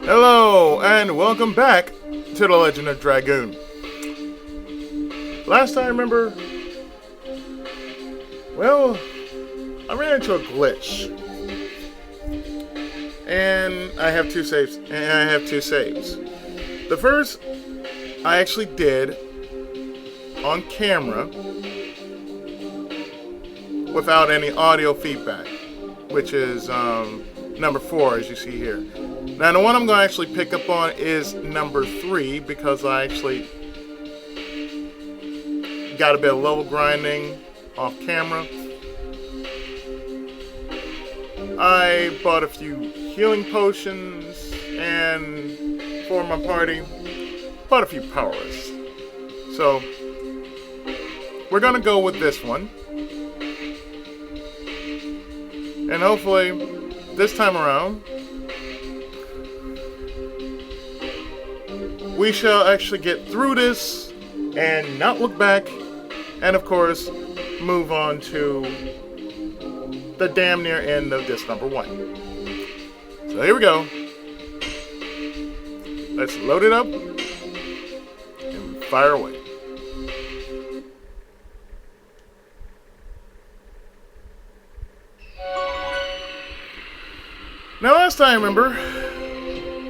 Hello, and welcome back to The Legend of Dragoon. Last time I remember, well, I ran into a glitch. And I have two saves. The first, I actually did on camera without any audio feedback, which is number 4, as you see here. Now, the one I'm going to actually pick up on is number 3, because I actually got a bit of level grinding off camera. I bought a few healing potions, and for my party, bought a few powers. So, we're going to go with this one. And hopefully, this time around, we shall actually get through this and not look back, and of course, move on to the damn near end of this number 1. So here we go. Let's load it up and fire away. Now, last time, remember,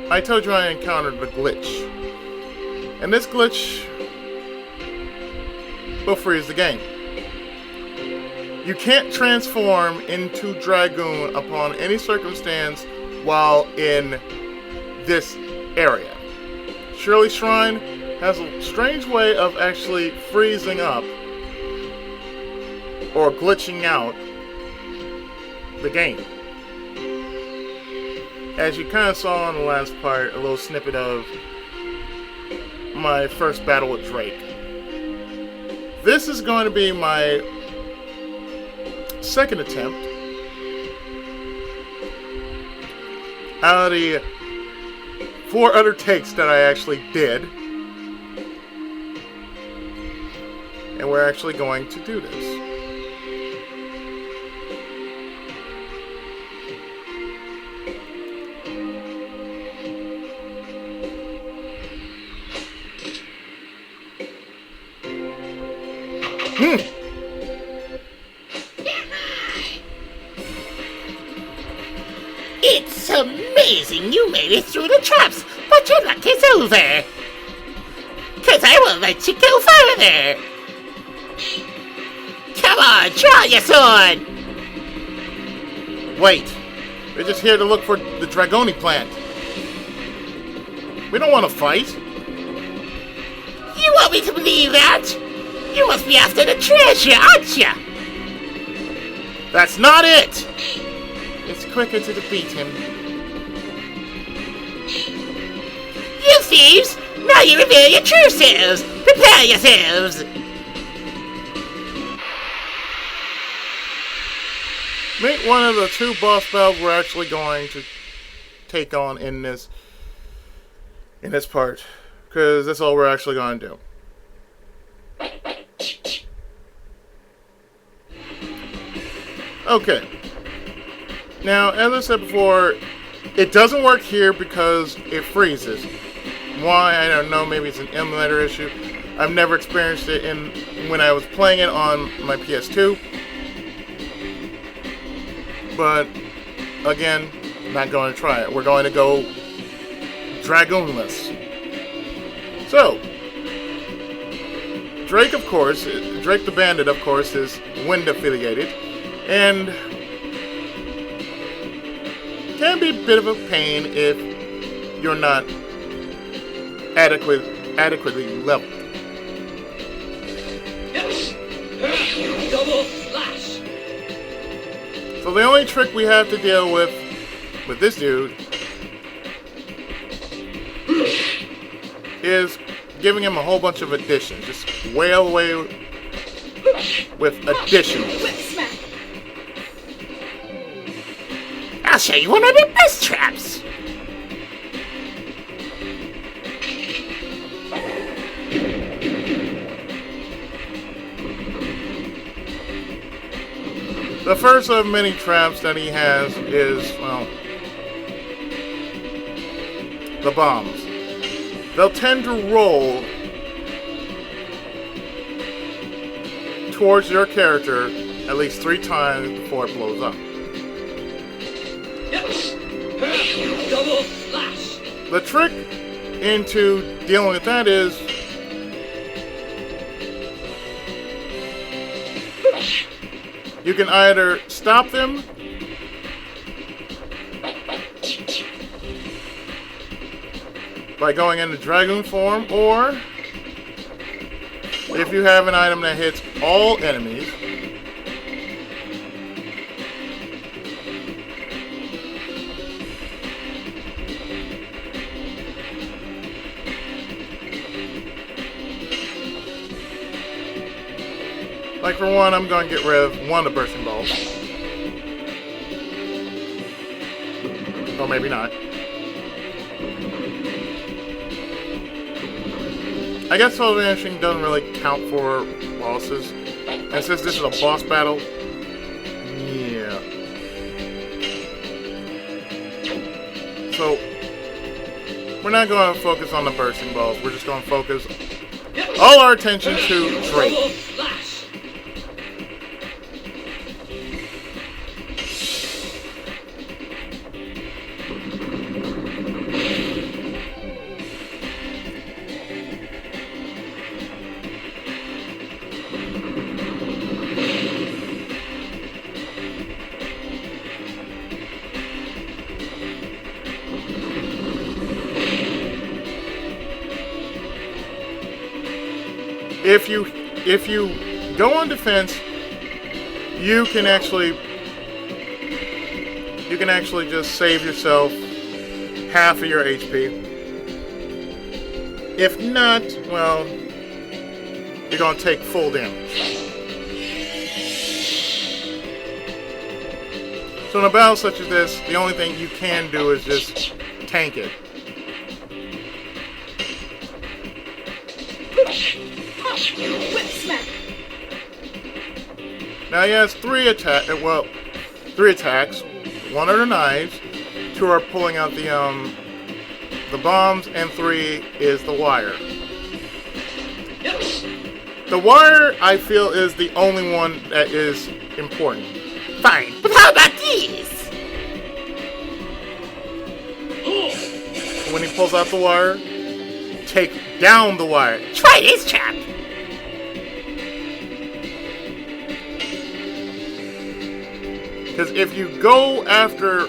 I told you I encountered the glitch. And this glitch will freeze the game. You can't transform into Dragoon upon any circumstance while in this area. Shirley Shrine has a strange way of actually freezing up or glitching out the game. As you kind of saw in the last part, a little snippet of my first battle with Drake. This is going to be my second attempt out of the 4 other takes that I actually did. And we're actually going to do this. It's amazing you made it through the traps, but your luck is over. 'Cause I will let you go further. Come on, draw your sword. Wait, we're just here to look for the Dragoni plant. We don't want to fight. You want me to believe that? You must be after the treasure, aren't you? That's not it! It's quicker to defeat him. You thieves! Now you reveal your true selves! Prepare yourselves! Meet one of the 2 boss battles we're actually going to take on in this part. Because that's all we're actually going to do. Okay. Now, as I said before, it doesn't work here because it freezes. Why? I don't know. Maybe it's an emulator issue. I've never experienced it when I was playing it on my PS2. But, again, not going to try it. We're going to go Dragoonless. So, Drake, of course, Drake the Bandit, of course, is wind affiliated. And can be a bit of a pain if you're not adequately leveled. Double slash. So the only trick we have to deal with this dude is giving him a whole bunch of additions. Just wail away with additions. I'll show you one of the best traps! The first of many traps that he has is, well, the bombs. They'll tend to roll towards your character at least 3 times before it blows up. Double flash. The trick into dealing with that is you can either stop them by going into Dragoon form, or if you have an item that hits all enemies, like for one, I'm going to get rid of one of the bursting balls. Or maybe not. I guess Soul Vanishing doesn't really count for bosses. And since this is a boss battle, yeah. So, we're not going to focus on the bursting balls. We're just going to focus all our attention to Drake. If you go on defense, you can actually just save yourself half of your HP. If not, well, you're gonna take full damage. So in a battle such as this, the only thing you can do is just tank it. Now he has 3 attacks. 1 are the knives, 2 are pulling out the bombs, and 3 is the wire. The wire, I feel, is the only one that is important. Fine, but how about these? When he pulls out the wire, take down the wire. Try this, chap. Because if you go after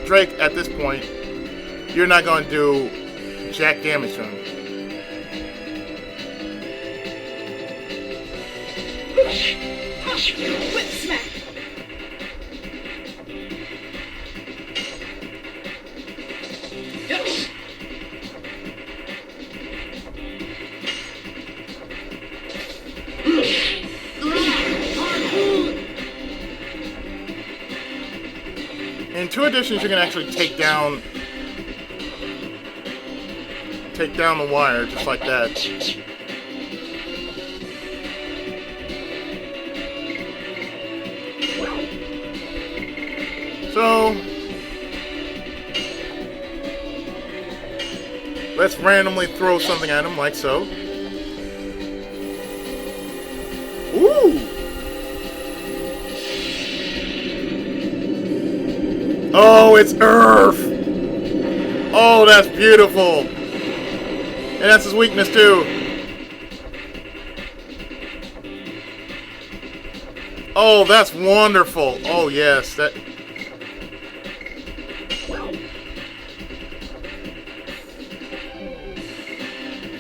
Drake at this point, you're not going to do jack damage to him. Whip smack. In 2 editions, you can actually take down the wire just like that. So let's randomly throw something at him, like so. Ooh! Oh, it's Earth! Oh, that's beautiful! And that's his weakness, too. Oh, that's wonderful! Oh, yes, that...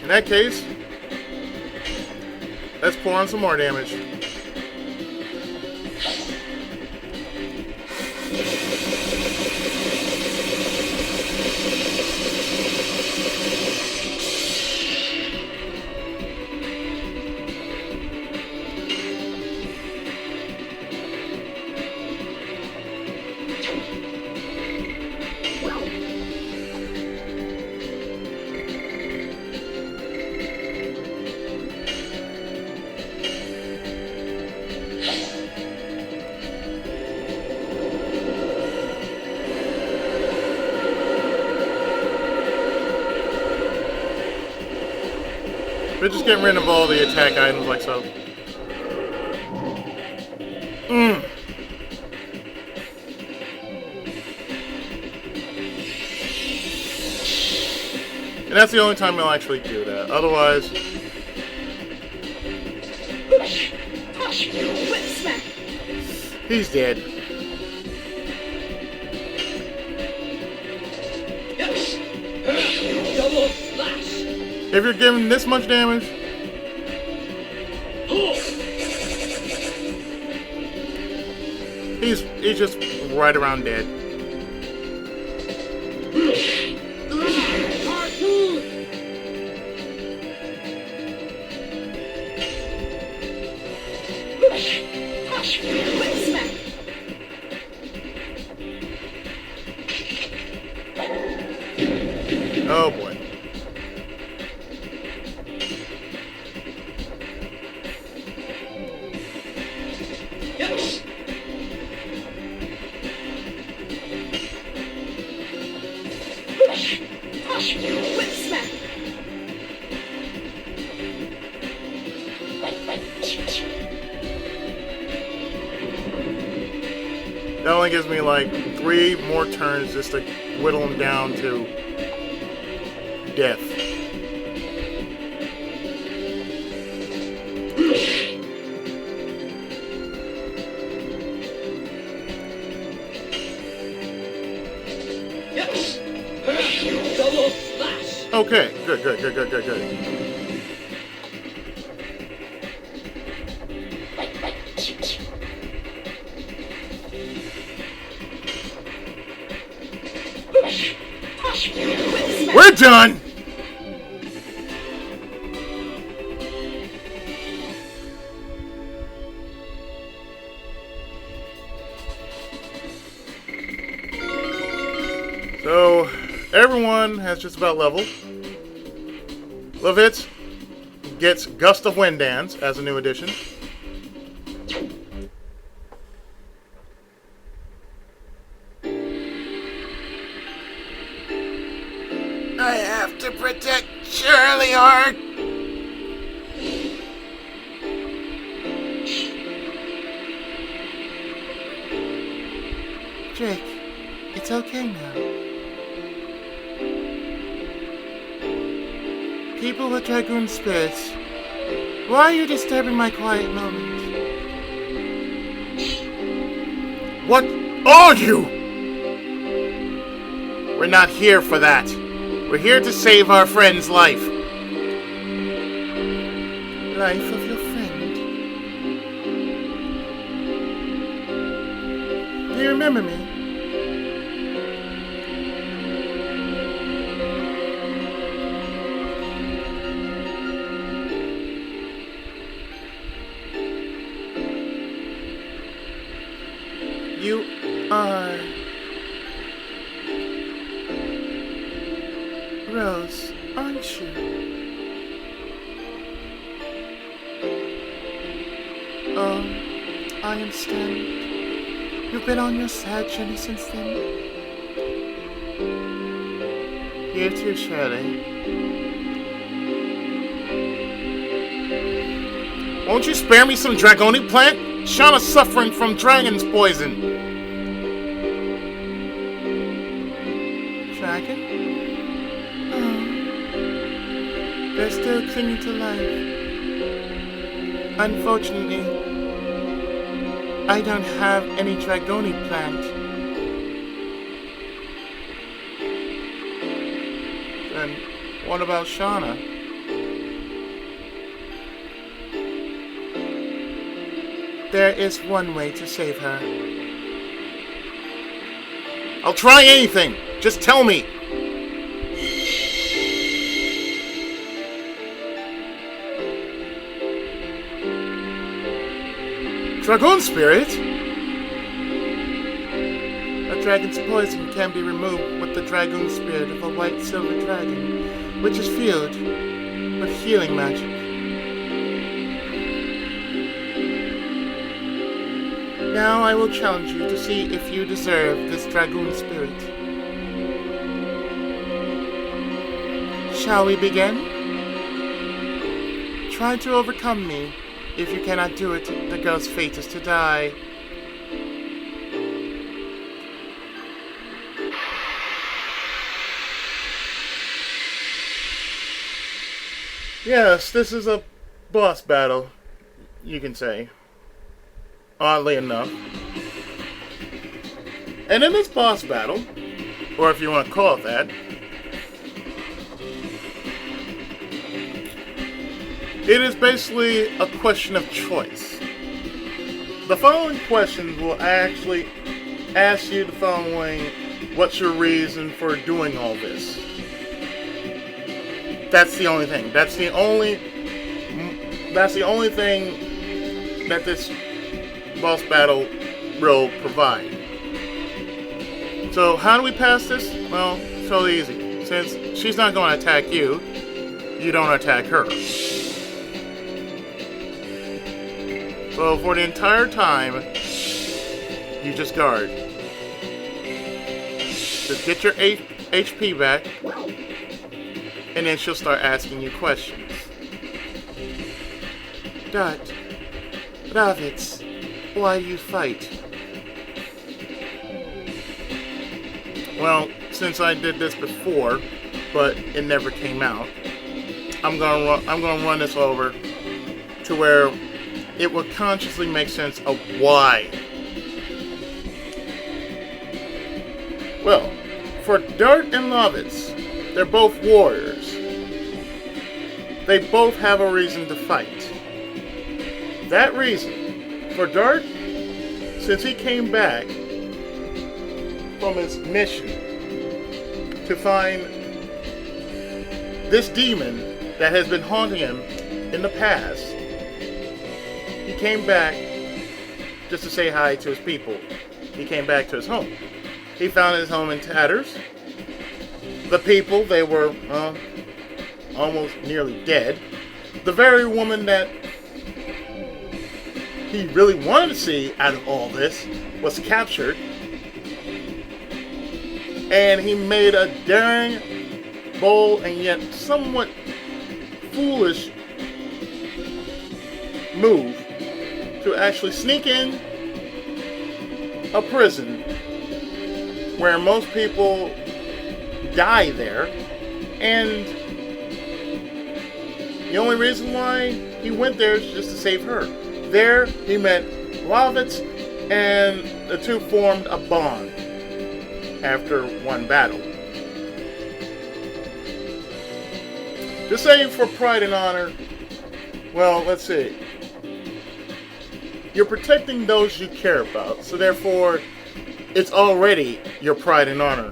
In that case, let's pour on some more damage. We're just getting rid of all the attack items like so. And that's the only time he'll actually do that. Otherwise... Whip smack. he's dead. Double slash. If you're giving this much damage... he's just right around dead. Whip smack. Oh boy. Whip smack. That only gives me like 3 more turns just to whittle him down to death. Double slash. Okay, good. We're done! So, everyone has just about leveled. Levitz gets Gust of Wind Dance as a new addition. I have to protect Shirley or... Drake, it's okay now. People with Dragoon spirits, why are you disturbing my quiet moments? What are you? We're not here for that. We're here to save our friend's life. Life of your friend? Do you remember me? You are... Rose, aren't you? Oh, I understand. You've been on your sad journey since then. Here too, Shirley. Won't you spare me some Dragoni plant? Shauna's suffering from dragon's poison. Dragon? They're still clinging to life. Unfortunately, I don't have any Dragoni plant. Then what about Shauna? There is one way to save her. I'll try anything. Just tell me. Dragoon Spirit? A dragon's poison can be removed with the Dragoon Spirit of a white silver dragon, which is filled with healing magic. Now I will challenge you to see if you deserve this Dragoon Spirit. Shall we begin? Try to overcome me. If you cannot do it, the girl's fate is to die. Yes, this is a boss battle, you can say. Oddly enough. And in this boss battle, or if you want to call it that, it is basically a question of choice. The following questions will actually ask you the following: what's your reason for doing all this? That's the only thing. That's the only thing that this boss battle will provide. So how do we pass this? Well, it's really easy. Since she's not going to attack you, you don't attack her. So for the entire time, you just guard. Just get your HP back, and then she'll start asking you questions. Dart, Ravitz, why do you fight? Well, since I did this before, but it never came out, I'm gonna run this over to where it will consciously make sense of why. Well, for Dart and Lavitz, they're both warriors. They both have a reason to fight. That reason, for Dart, since he came back from his mission to find this demon that has been haunting him in the past, he came back just to say hi to his people. He came back to his home. He found his home in tatters. The people, they were almost nearly dead. The very woman that he really wanted to see out of all this was captured. And he made a daring, bold, and yet somewhat foolish move to actually sneak in a prison where most people die there, and the only reason why he went there is just to save her. There he met Lavitz, and the two formed a bond after one battle. To say for pride and honor, well, let's see. You're protecting those you care about, so therefore, it's already your pride and honor.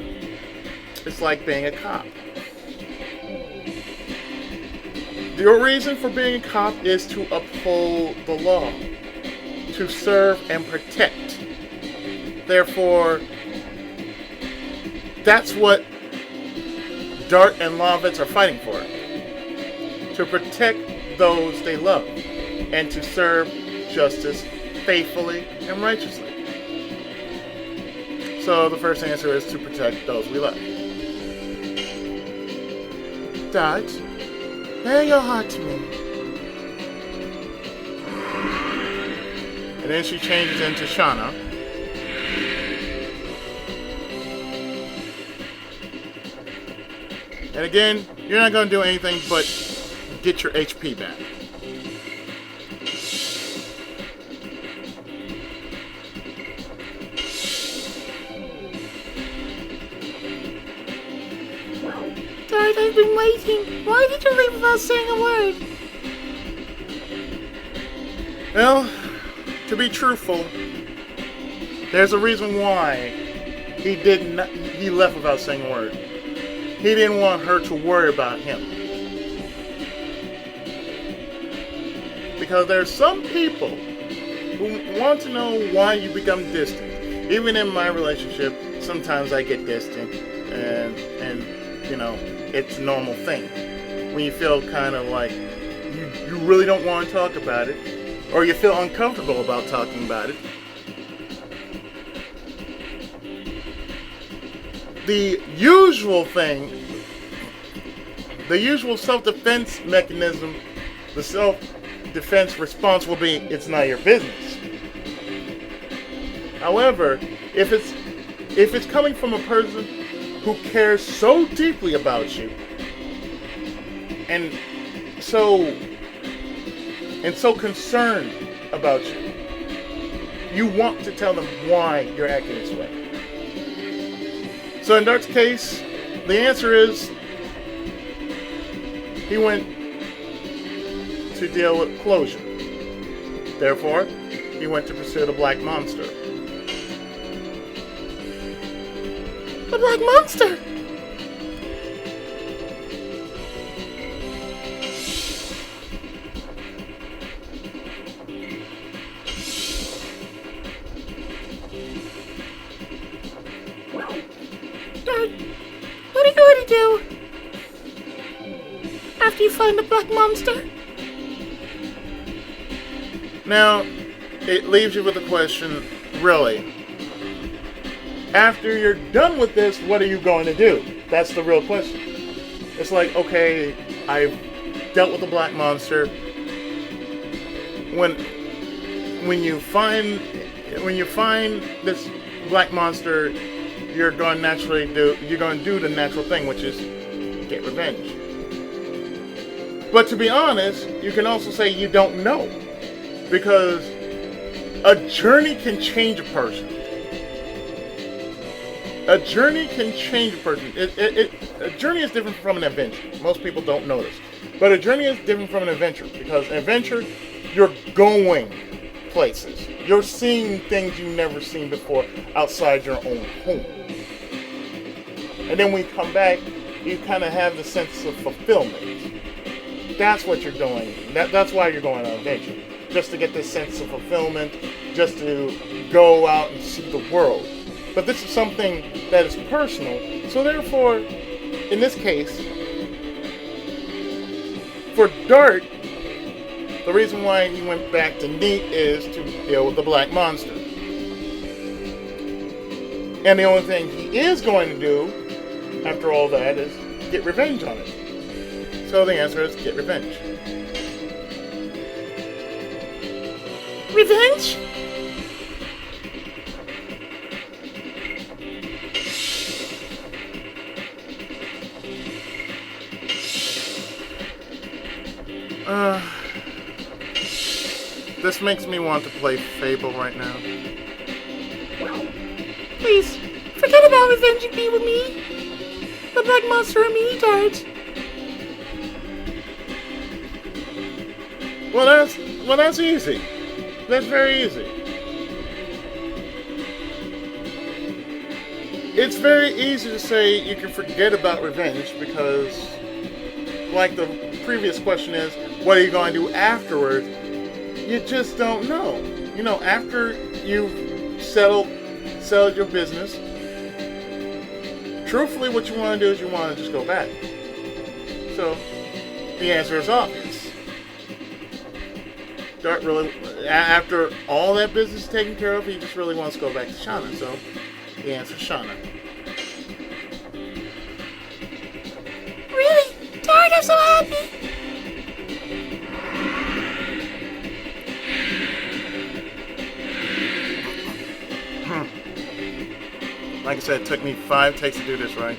It's like being a cop. Your reason for being a cop is to uphold the law, to serve and protect. Therefore, that's what Dart and Lavitz are fighting for. To protect those they love, and to serve justice faithfully and righteously. So the first answer is to protect those we love. Dart, bare your heart to me. And then she changes into Shauna. And again, you're not going to do anything but get your HP back. Dart, I've been waiting. Why did you leave without saying a word? Well, to be truthful, there's a reason why he left without saying a word. He didn't want her to worry about him. Because there's some people who want to know why you become distant. Even in my relationship, sometimes I get distant, and you know, it's a normal thing. When you feel kind of like you really don't want to talk about it, or you feel uncomfortable about talking about it. The usual thing, the usual self-defense mechanism the self-defense response will be, it's not your business. However, if it's coming from a person who cares so deeply about you and so concerned about you, you want to tell them why you're acting this way. So in Dart's case, the answer is he went to deal with closure. Therefore, he went to pursue the Black Monster. The Black Monster! Dad, what are you going to do after you find the Black Monster? Now, it leaves you with the question, really, after you're done with this, what are you going to do? That's the real question. It's like, okay, I've dealt with the Black Monster. When you find this Black Monster, you're going to do the natural thing, which is get revenge. But to be honest, you can also say you don't know, because a journey can change a person. A journey can change a person. A journey is different from an adventure. Most people don't know this. But a journey is different from an adventure, because an adventure, you're going places. You're seeing things you've never seen before outside your own home. And then when you come back, you kind of have the sense of fulfillment. That's what you're doing. That's why you're going on an adventure. Just to get this sense of fulfillment, just to go out and see the world. But this is something that is personal. So therefore, in this case, for Dart, the reason why he went back to Neat is to deal with the Black Monster. And the only thing he is going to do, after all that, is get revenge on it. So the answer is get revenge. Revenge? This makes me want to play Fable right now. Please, forget about revenging me with me. The Black Monster and me, Dart. Well, that's easy. That's very easy. It's very easy to say you can forget about revenge because, like the previous question is, what are you going to do afterwards? You just don't know. You know, after you've settled your business, truthfully what you want to do is you want to just go back. So, the answer is obvious. Dart really, after all that business is taken care of, he just really wants to go back to Shauna. So, the answer is Shauna. Really? Dart, I'm so happy. Like I said, it took me 5 takes to do this, right?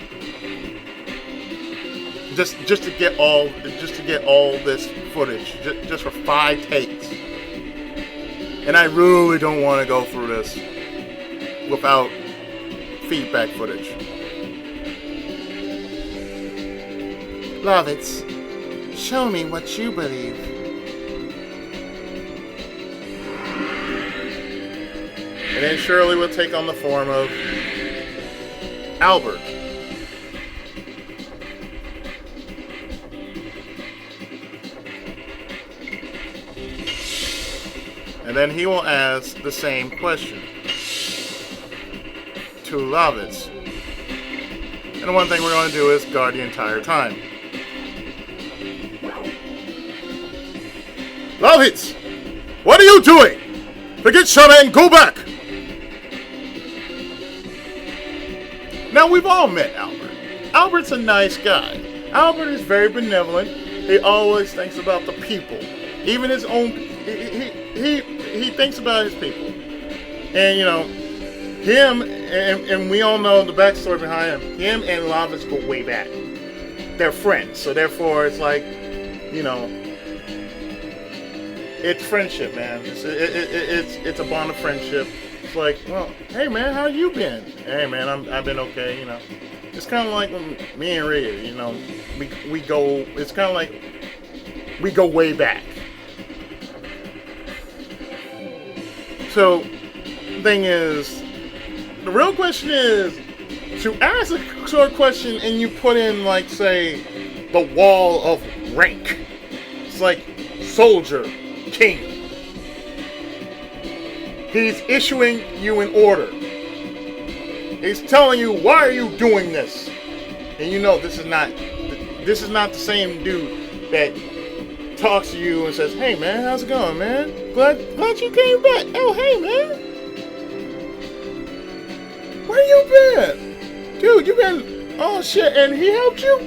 Just to get all this footage, just for 5 takes. And I really don't want to go through this without feedback footage. Lovitz, show me what you believe. And then Shirley will take on the form of Albert. And then he will ask the same question to Lovitz. And the one thing we're going to do is guard the entire time. Lovitz! What are you doing? Forget Shauna and go back! Now, we've all met Albert. Albert's a nice guy. Albert is very benevolent. He always thinks about the people. Even his own. He thinks about his people. And you know, him and we all know the backstory behind him. Him and Lavitz go way back. They're friends, so therefore it's like, you know, it's friendship, man. It's a bond of friendship. It's like, well, hey man, how you been? Hey man, I've been okay. You know, it's kind of like when me and Rhea, you know, we go. It's kind of like we go way back. So, the thing is, the real question is, to ask a short question and you put in, like, say, the wall of rank. It's like soldier, king. He's issuing you an order. He's telling you, why are you doing this? And you know this is not the same dude that talks to you and says, hey man, how's it going, man? Glad you came back. Oh, hey man. Where you been? Dude, you been, oh shit, and he helped you?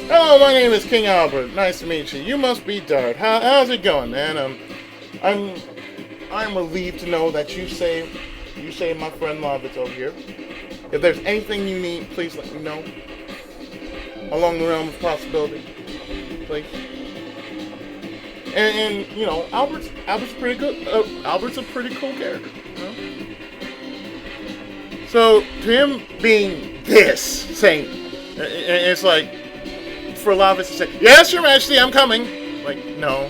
Hello, my name is King Albert. Nice to meet you. You must be Dart. How's it going, man? I'm relieved to know that you saved my friend Lavitz over here. If there's anything you need, please let me know. Along the realm of possibility, please. And you know, Albert's pretty good. Albert's a pretty cool character. You know? So to him being this, saying, it's like for Lavitz to say, "Yes, Your Majesty, I'm coming." Like, no,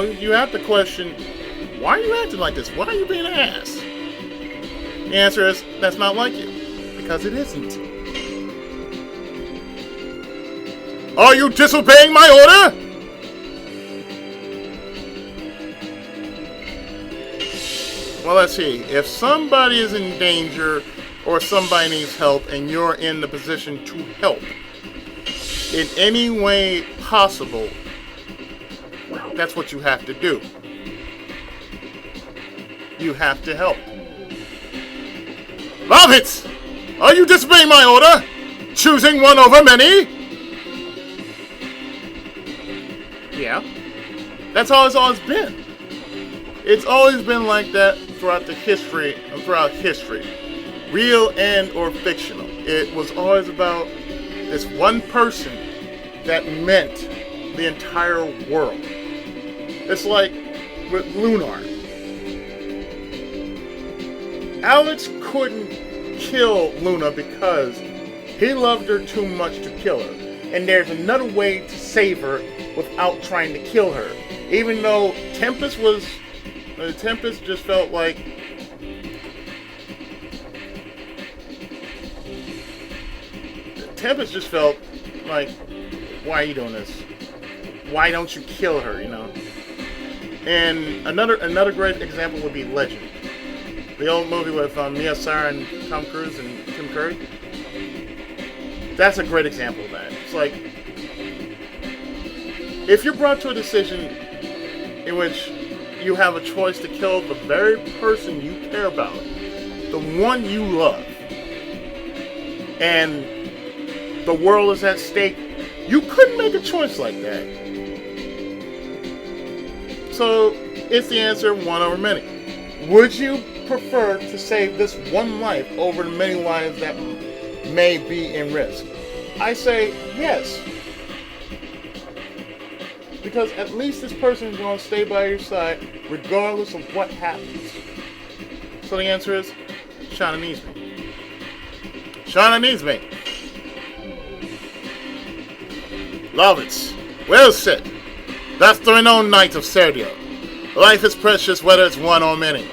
you have to question, why are you acting like this? Why are you being an ass? The answer is, that's not like you, because it isn't. Are you disobeying my order? Well, let's see. If somebody is in danger or somebody needs help and you're in the position to help in any way possible, that's what you have to do. You have to help. Lavitz! Are you disobeying my order? Choosing one over many? Yeah. That's how it's always been. It's always been like that throughout history, real and or fictional. It was always about this one person that meant the entire world. It's like with Lunar. Alex couldn't kill Luna because he loved her too much to kill her. And there's another way to save her without trying to kill her. Even though Tempest just felt like why are you doing this? Why don't you kill her, you know? And another great example would be Legend. The old movie with Mia Sara and Tom Cruise and Tim Curry. That's a great example of that. It's like, if you're brought to a decision in which you have a choice to kill the very person you care about, the one you love, and the world is at stake, you couldn't make a choice like that. So, it's the answer, one over many. Would you prefer to save this one life over the many lives that may be in risk? I say yes. Because at least this person is going to stay by your side regardless of what happens. So the answer is, Shauna needs me. Shauna needs me. Lavitz, well said. That's the renowned knight of Serdian. Life is precious whether it's one or many.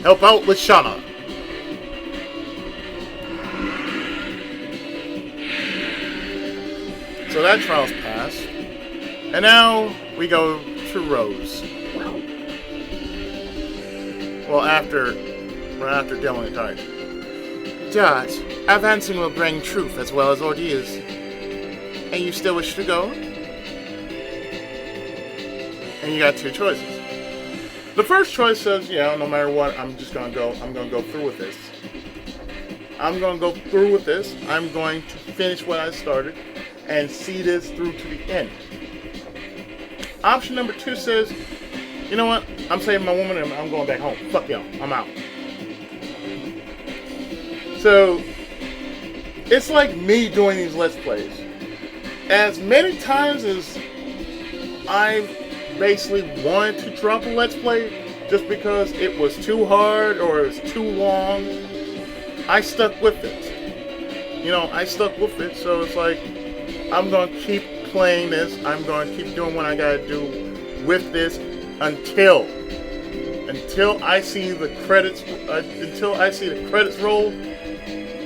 Help out with Shauna. So that trial's passed. And now we go to Rose. Well, after dealing with Dart. Dart, advancing will bring truth as well as ordeals. And you still wish to go? And you got two choices. The first choice says, yeah, no matter what, I'm gonna go through with this. I'm going to go through with this. I'm going to finish what I started and see this through to the end. Option number 2 says, you know what? I'm saving my woman and I'm going back home. Fuck y'all. I'm out. So, it's like me doing these Let's Plays. As many times as I've basically wanted to drop a Let's Play just because it was too hard or it was too long, I stuck with it. I stuck with it, so it's like, I'm going to keep playing this. I'm going to keep doing what I got to do with this until I see the credits, roll,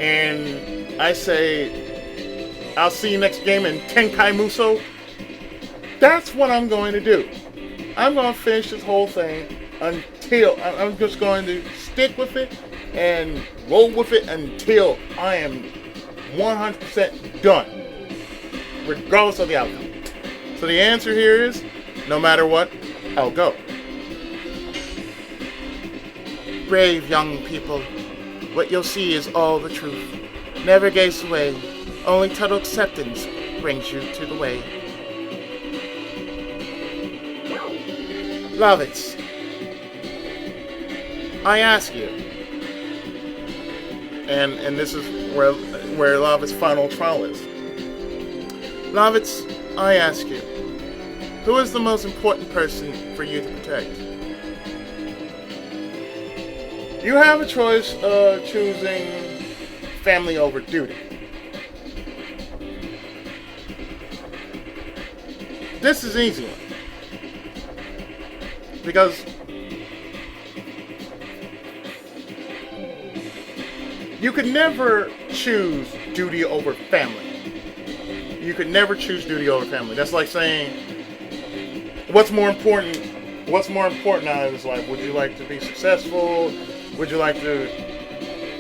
and I say, I'll see you next game in Tenkai Muso. That's what I'm going to do. I'm going to finish this whole thing until, I'm just going to stick with it and roll with it until I am 100% done, regardless of the outcome. So the answer here is, no matter what, I'll go. Brave young people, what you'll see is all the truth. Never gaze away, only total acceptance brings you to the way. Lovitz, I ask you, and this is where Lavitz's final trial is. Lovitz, I ask you, who is the most important person for you to protect? You have a choice of choosing family over duty. This is an easy one. Because you could never choose duty over family. You could never choose duty over family. That's like saying, what's more important out of this life? Would you like to be successful? Would you like to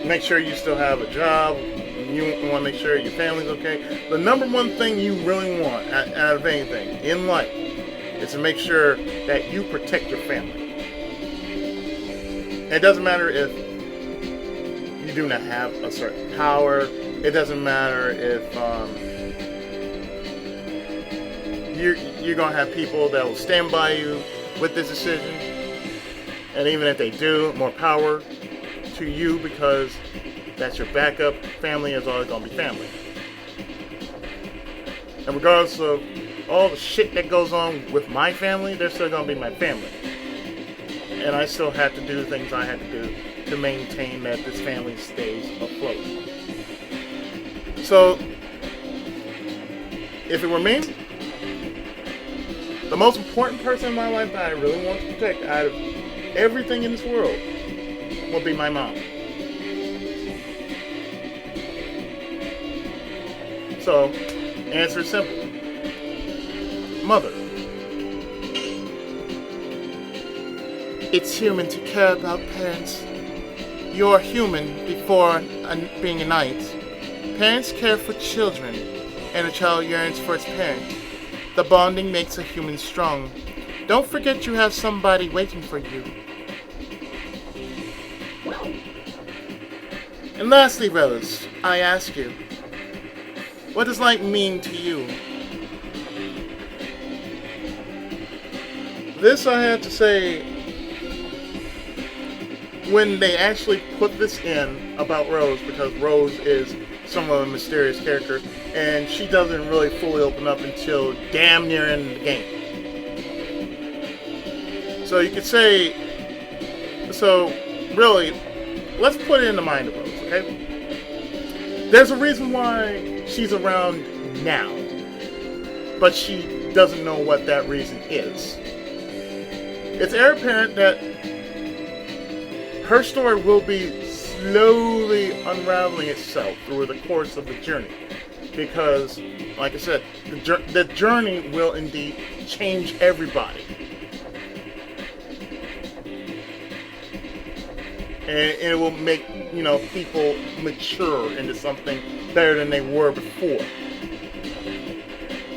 make sure you still have a job? You want to make sure your family's okay? The number one thing you really want out of anything in life is to make sure that you protect your family. It doesn't matter if you do not have a certain power. It doesn't matter if you're going to have people that will stand by you with this decision. And even if they do, more power to you, because that's your backup. Family is always going to be family. And regardless of all the shit that goes on with my family, they're still going to be my family. And I still have to do the things I have to do to maintain that this family stays afloat. So, if it were me, the most important person in my life that I really want to protect out of everything in this world would be my mom. So, answer is simple. Mother. It's human to care about parents. You're human before being a knight. Parents care for children, and a child yearns for its parent. The bonding makes a human strong. Don't forget you have somebody waiting for you. And lastly, Rose, I ask you, what does light mean to you? This I had to say, when they actually put this in about Rose, because Rose is somewhat of a mysterious character, and she doesn't really fully open up until damn near end of the game. So you could say, really, let's put it in the mind of Rose, okay? There's a reason why she's around now, but she doesn't know what that reason is. It's apparent that her story will be slowly unraveling itself through the course of the journey. Because, like I said, the journey will indeed change everybody. And it will make, people mature into something better than they were before.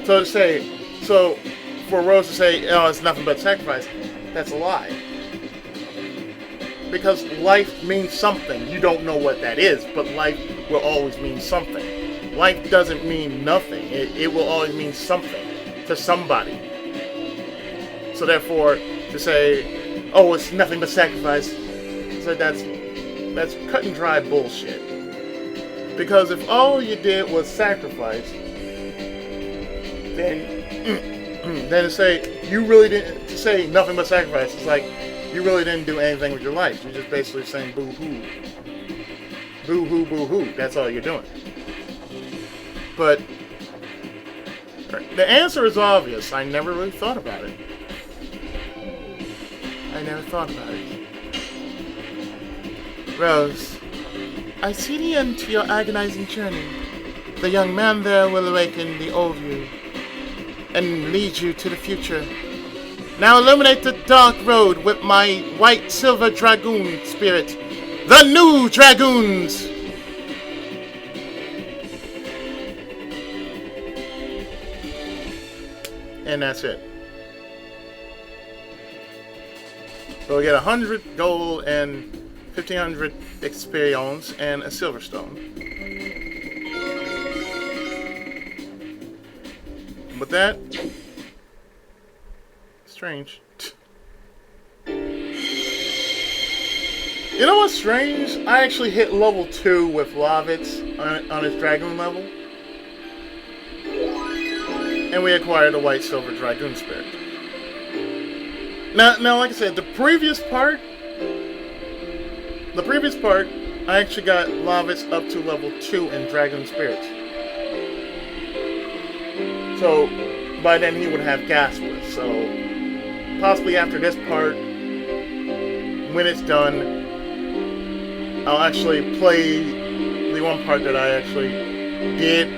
So for Rose to say, oh, it's nothing but sacrifice, that's a lie. because life means something. You don't know what that is, but life will always mean something. Life doesn't mean nothing. It will always mean something to somebody. So therefore, to say, oh, it's nothing but sacrifice, so that's cut and dry bullshit. Because if all you did was sacrifice, then to say you really didn't, to say nothing but sacrifice, it's like you really didn't do anything with your life. You're just basically saying boo hoo, boo hoo, boo hoo. That's all you're doing. But the answer is obvious. I never really thought about it. I never thought about it. Rose, I see the end to your agonizing journey. The young man there will awaken the old you and lead you to the future. Now illuminate the dark road with my white silver Dragoon Spirit. The new Dragoons! And that's it. So we get 100 gold and 1500 experience and a silver stone. And with that, strange. You know what's strange? I actually hit level 2 with Lavitz on his Dragoon level. And we acquired a white silver Dragoon Spirit. Now, like I said, the previous part, I actually got Lavitz up to level 2 in Dragoon Spirit. So, by then he would have Gaspless. So, possibly after this part, when it's done, I'll actually play the one part that I actually did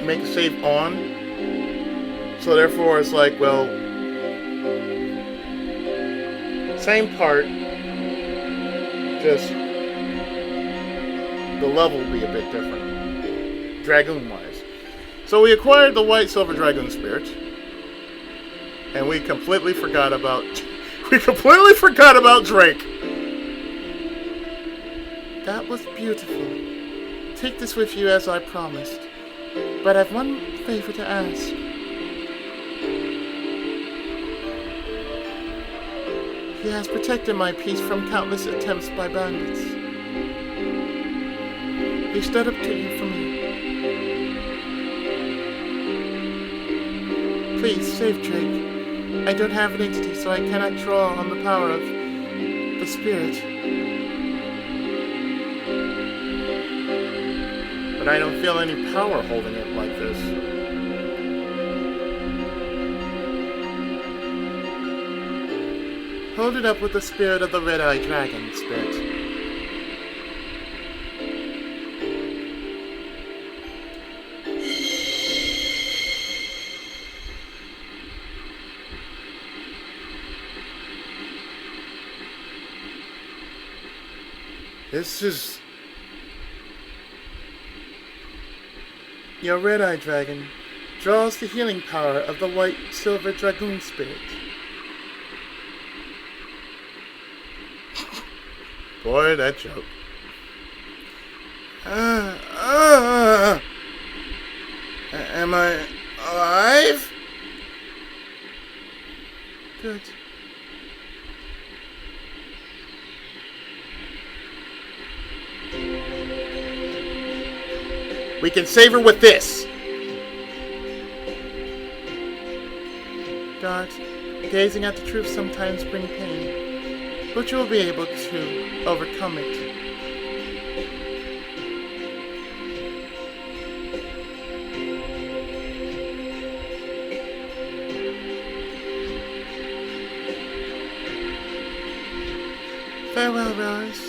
make a save on. So therefore, it's like, well, same part, just the level will be a bit different, Dragoon-wise. So we acquired the white silver Dragoon Spirit, and we completely forgot about Drake. That was beautiful. Take this with you as I promised. But I've one favor to ask. He has protected my peace from countless attempts by bandits. He stood up to you for me. Please, save Drake. I don't have an entity, so I cannot draw on the power of the spirit. But I don't feel any power holding it like this. Hold it up with the spirit of the red-eyed dragon, Spirit. This is... Your red-eyed dragon draws the healing power of the white silver Dragoon Spirit. Boy, that joke. Am I alive? Good. We can save her with this. Dart, gazing at the truth sometimes brings pain, but you will be able to overcome it. Farewell, Rose.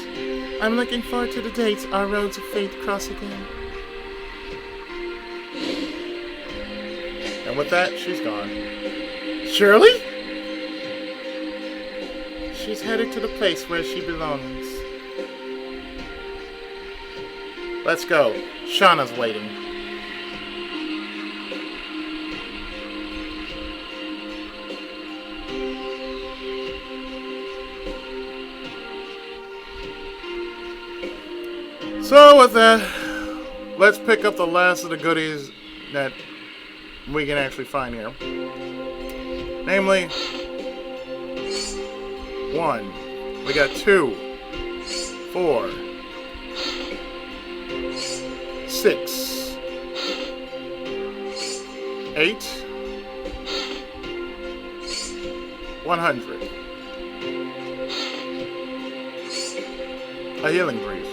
I'm looking forward to the dates our roads of fate cross again. And with that, she's gone. Shirley? She's headed to the place where she belongs. Let's go. Shauna's waiting. So with that, let's pick up the last of the goodies that we can actually find here. Namely, 1. We got 2, 4, 6, 8, 100. A healing breeze.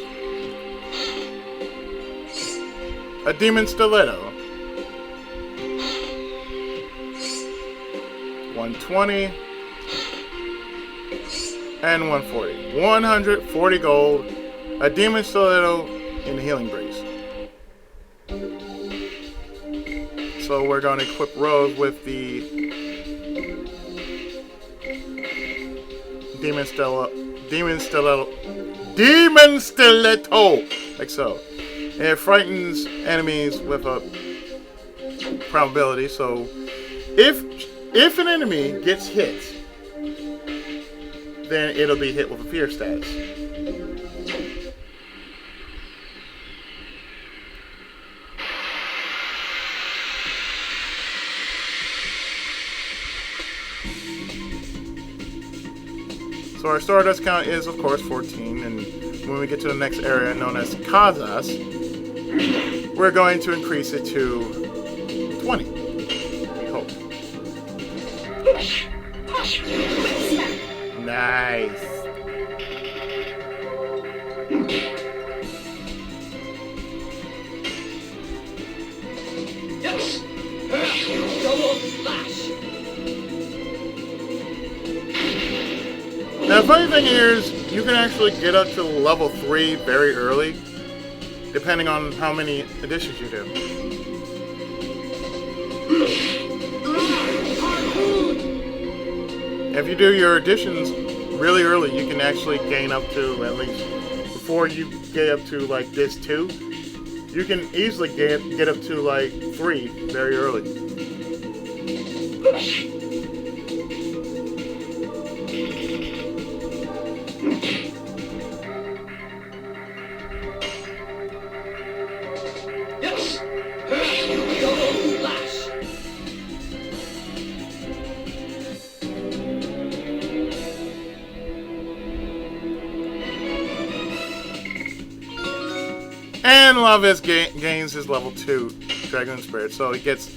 A demon stiletto. 120 and 140. 140 gold. A demon stiletto in the healing breeze. So we're going to equip Rose with the demon stiletto, like so. And it frightens enemies with a probability. So if an enemy gets hit, then it'll be hit with a fear status. So our Stardust count is, of course, 14, and when we get to the next area known as Kazas, we're going to increase it to 20. We hope. Nice. Yes. Double flash. Now, the funny thing here is you can actually get up to level 3 very early, depending on how many additions you do. If you do your additions really early, you can actually gain up to, at least before you get up to like this 2, you can easily get up to like 3 very early. And Lavis gains his level 2 Dragoon Spirit, so he gets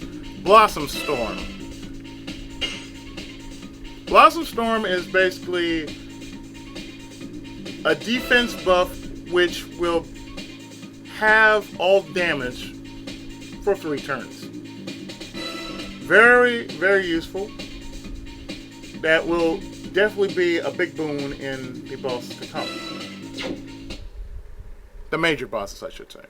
Blossom Storm. Blossom Storm is basically a defense buff which will have all damage for 3 turns. Very, very useful. That will definitely be a big boon in the boss to come. The major bosses, I should say.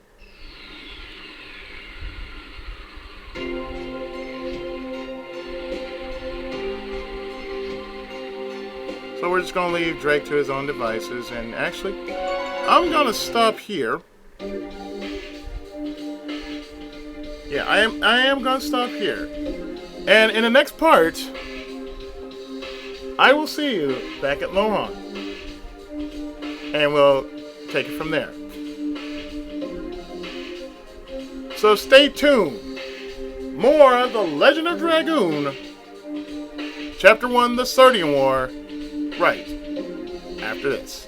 So we're just going to leave Drake to his own devices, and actually, I'm going to stop here. Yeah, I am going to stop here. And in the next part, I will see you back at Lohan. And we'll take it from there. So stay tuned. More of The Legend of Dragoon, Chapter 1, The Serdian War, right after this.